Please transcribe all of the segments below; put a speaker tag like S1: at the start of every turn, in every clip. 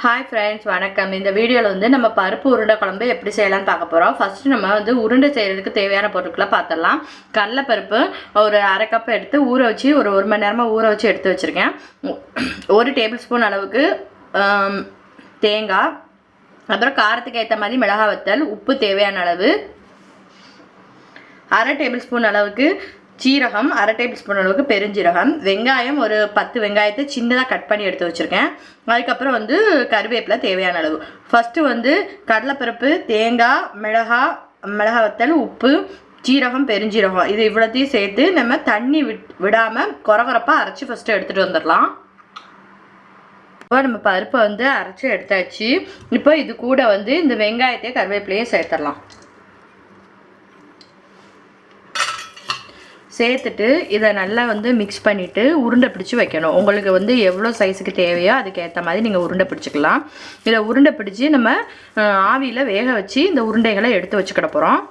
S1: Hi friends, வணக்கம். இந்த வீடியோவில் வந்து நம்ம பருப்பு உருண்டை குழம்பு எப்படி செய்யலாம்னு பார்க்க போகிறோம். ஃபஸ்ட்டு நம்ம வந்து உருண்டை செய்கிறதுக்கு தேவையான பொருட்களை பார்த்துடலாம். கடலைப்பருப்பு ஒரு அரை கப் எடுத்து ஊற வச்சு ஒரு மணி நேரமாக ஊற வச்சு எடுத்து வச்சுருக்கேன். 1 டேபிள் ஸ்பூன் அளவுக்கு தேங்காய், அப்புறம் காரத்துக்கு ஏற்ற மாதிரி மிளகாய் வத்தல், உப்பு தேவையான அளவு, அரை டேபிள் ஸ்பூன் அளவுக்கு சீரகம், அரை டேபிள் ஸ்பூன் அளவுக்கு பெருஞ்சீரகம், வெங்காயம் ஒரு 10 வெங்காயத்தை சின்னதாக கட் பண்ணி எடுத்து வச்சுருக்கேன். அதுக்கப்புறம் வந்து கருவேப்பிலை தேவையான அளவு. ஃபஸ்ட்டு வந்து கடலைப்பருப்பு, தேங்காய், மிளகாய் வத்தல், உப்பு, சீரகம், பெருஞ்சீரகம் இது இவ்வளோத்தையும் சேர்த்து நம்ம தண்ணி விடாமல் கொரகொரப்பாக அரைச்சி ஃபஸ்ட்டு எடுத்துகிட்டு வந்துடலாம். இப்போ நம்ம பருப்பை வந்து அரைச்சி எடுத்தாச்சு. இப்போ இது கூட வந்து இந்த வெங்காயத்தையும் கருவேப்பிலையும் சேர்த்துடலாம். சேர்த்துட்டு இதை நல்லா வந்து மிக்ஸ் பண்ணிவிட்டு உருண்டை பிடிச்சி வைக்கணும். உங்களுக்கு வந்து எவ்வளோ சைஸுக்கு தேவையோ அதுக்கு ஏற்ற மாதிரி நீங்கள் உருண்டை பிடிச்சிக்கலாம். இதை உருண்டை பிடிச்சி நம்ம ஆவியில் வேக வச்சு இந்த உருண்டைகளை எடுத்து வச்சுக்கிட போகிறோம்.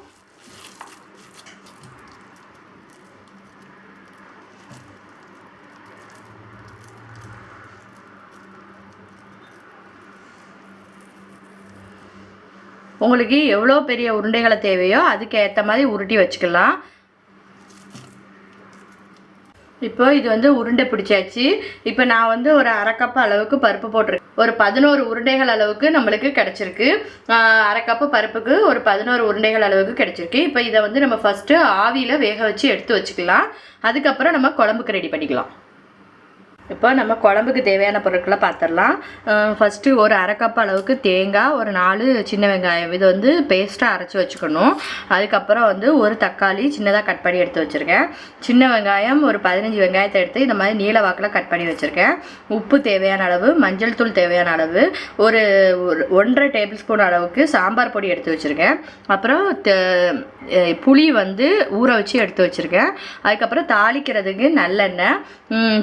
S1: உங்களுக்கு எவ்வளோ பெரிய உருண்டைகளை தேவையோ அதுக்கு ஏற்ற மாதிரி உருட்டி வச்சுக்கலாம். இப்போ இது வந்து உருண்டை பிடிச்சாச்சு. இப்போ நான் வந்து ஒரு அரை கப்பு அளவுக்கு பருப்பு போட்டிருக்கேன். ஒரு 11 உருண்டைகள் அளவுக்கு நம்மளுக்கு கிடச்சிருக்கு. அரை கப்பு பருப்புக்கு ஒரு 11 உருண்டைகள் அளவுக்கு கிடச்சிருக்கு. இப்போ இதை வந்து நம்ம ஃபஸ்ட்டு ஆவியில் வேக வச்சு எடுத்து வச்சுக்கலாம். அதுக்கப்புறம் நம்ம குழம்புக்கு ரெடி பண்ணிக்கலாம். இப்போ நம்ம குழம்புக்கு தேவையான பொருட்களை பார்த்துடலாம். ஃபஸ்ட்டு ஒரு அரை கப் அளவுக்கு தேங்காய், ஒரு 4 சின்ன வெங்காயம் இது வந்து பேஸ்ட்டாக அரைச்சி வச்சுக்கணும். அதுக்கப்புறம் வந்து ஒரு தக்காளி சின்னதாக கட் பண்ணி எடுத்து வச்சுருக்கேன். சின்ன வெங்காயம் ஒரு 15 வெங்காயத்தை எடுத்து இந்த மாதிரி நீல வாக்கில் கட் பண்ணி வச்சுருக்கேன். உப்பு தேவையான அளவு, மஞ்சள் தூள் தேவையான அளவு, ஒரு 1.5 டேபிள் ஸ்பூன் அளவுக்கு சாம்பார் பொடி எடுத்து வச்சுருக்கேன். அப்புறம் புளி வந்து ஊற வச்சு எடுத்து வச்சுருக்கேன். அதுக்கப்புறம் தாளிக்கிறதுக்கு நல்லெண்ணெய்,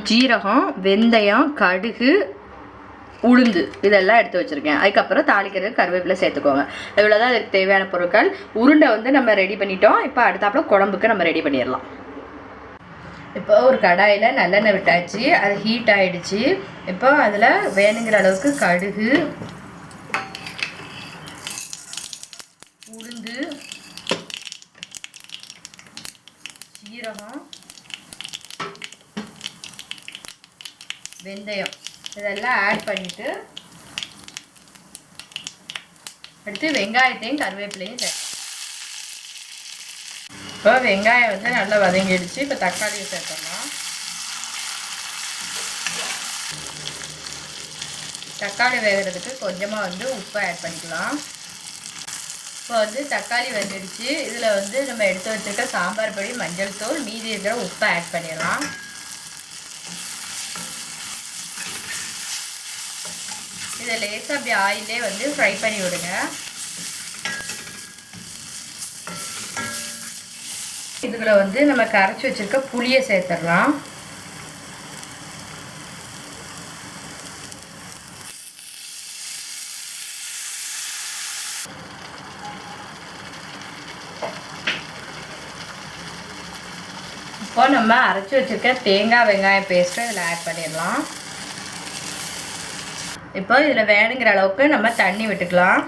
S1: ஜீரகம், வெந்தயம், கடுகு, உளுந்து இதெல்லாம் எடுத்து வச்சுருக்கேன். அதுக்கப்புறம் தாளிக்கிறதுக்கு கருவேப்பிலை சேர்த்துக்கோங்க. இவ்வளோதான் அதுக்கு தேவையான பொருட்கள். உருண்டை வந்து நம்ம ரெடி பண்ணிட்டோம். இப்போ அடுத்தாப்புல குழம்புக்கு நம்ம ரெடி பண்ணிடலாம். இப்போ ஒரு கடாயில் நல்லெண்ணெய் விட்டாச்சு. அது ஹீட் ஆகிடுச்சு. இப்போ அதில் வேணுங்கிற அளவுக்கு கடுகு, உளுந்து, சீரகம், வெந்தயம் இதெல்லாம் ஆட் பண்ணிவிட்டு அடுத்து வெங்காயத்தையும் கருவேப்பிலையும் சேர்த்து. இப்போ வெங்காயம் வந்து நல்லா வதங்கிடுச்சு. இப்போ தக்காளியை சேர்த்துடலாம். தக்காளி வேகிறதுக்கு கொஞ்சமாக வந்து உப்பு ஆட் பண்ணிக்கலாம். இப்போ வந்து தக்காளி வெந்துடுச்சு. இதில் வந்து நம்ம எடுத்து வச்சுருக்க சாம்பார் பொடி, மஞ்சள் தூள், மீதி இருக்கிற உப்பை ஆட் பண்ணிடலாம். இதை லேசாக அப்படி ஆயிலே வந்து ஃப்ரை பண்ணி விடுங்க. இதுக்குள்ள வந்து நம்ம கரைச்சி வச்சிருக்க புளியை சேர்த்துடலாம். இப்போ நம்ம அரைச்சி வச்சிருக்க தேங்காய் வெங்காயம் பேஸ்ட்டை இதில் ஆட் பண்ணிடலாம். இப்போ இதில் வேணுங்கிற அளவுக்கு நம்ம தண்ணி விட்டுக்கலாம்.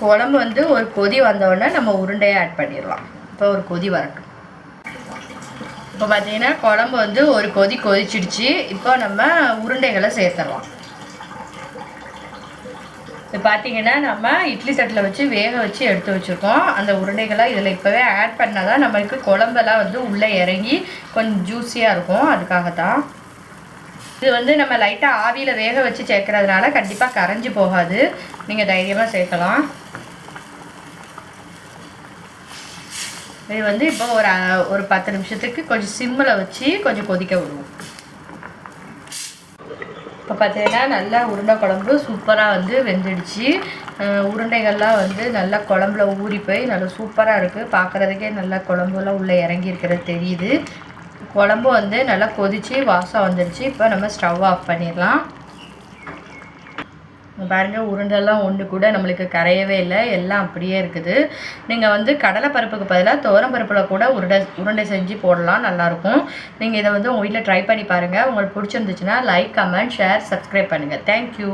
S1: குழம்பு வந்து ஒரு கொதி வந்தோடனே நம்ம உருண்டையை ஆட் பண்ணிடலாம். இப்போ ஒரு கொதி வரட்டும். இப்போ பார்த்தீங்கன்னா குழம்பு வந்து ஒரு கொதி கொதிச்சிடுச்சு. இப்போ நம்ம உருண்டைகளை சேர்த்துடலாம். இப்போ பார்த்தீங்கன்னா நம்ம இட்லி தட்டில் வச்சு வேக வச்சு எடுத்து வச்சுருக்கோம். அந்த உருண்டைகளை இதில் இப்போவே ஆட் பண்ணால் தான் நம்மளுக்கு குழம்பெல்லாம் வந்து உள்ளே இறங்கி கொஞ்சம் ஜூஸியாக இருக்கும். அதுக்காகத்தான் இது வந்து நம்ம லைட்டாக ஆவியில் வேக வச்சு சேர்க்கறதுனால கண்டிப்பாக கரைஞ்சி போகாது. நீங்கள் தைரியமாக சேர்க்கலாம். இது வந்து இப்போ ஒரு 10 நிமிஷத்துக்கு கொஞ்சம் சிம்மில் வச்சு கொஞ்சம் கொதிக்க விடுவோம். இப்போ பார்த்தீங்கன்னா நல்லா உருண்டை குழம்பு சூப்பராக வந்து வெந்துடுச்சு. உருண்டைகள்லாம் வந்து நல்லா குழம்புல ஊறி போய் நல்லா சூப்பராக இருக்குது. பார்க்குறதுக்கே நல்லா குழம்புலாம் உள்ளே இறங்கி இருக்கிறது தெரியுது. குழம்பு வந்து நல்லா கொதிச்சு வாசம் வந்துடுச்சு. இப்போ நம்ம ஸ்டவ் ஆஃப் பண்ணிடலாம். பாருங்கள், உருண்டெல்லாம் ஒன்று கூட நம்மளுக்கு கரையவே இல்லை, எல்லாம் அப்படியே இருக்குது. நீங்கள் வந்து கடலை பருப்புக்கு பதிலாக துவரம் பருப்பில் கூட உருண்டை செஞ்சு போடலாம், நல்லாயிருக்கும். நீங்கள் இதை வந்து உங்கள் வீட்டில் ட்ரை பண்ணி பாருங்கள். உங்களுக்கு பிடிச்சிருந்துச்சுன்னா லைக், கமெண்ட், ஷேர், சப்ஸ்கிரைப் பண்ணுங்கள். தேங்க்யூ.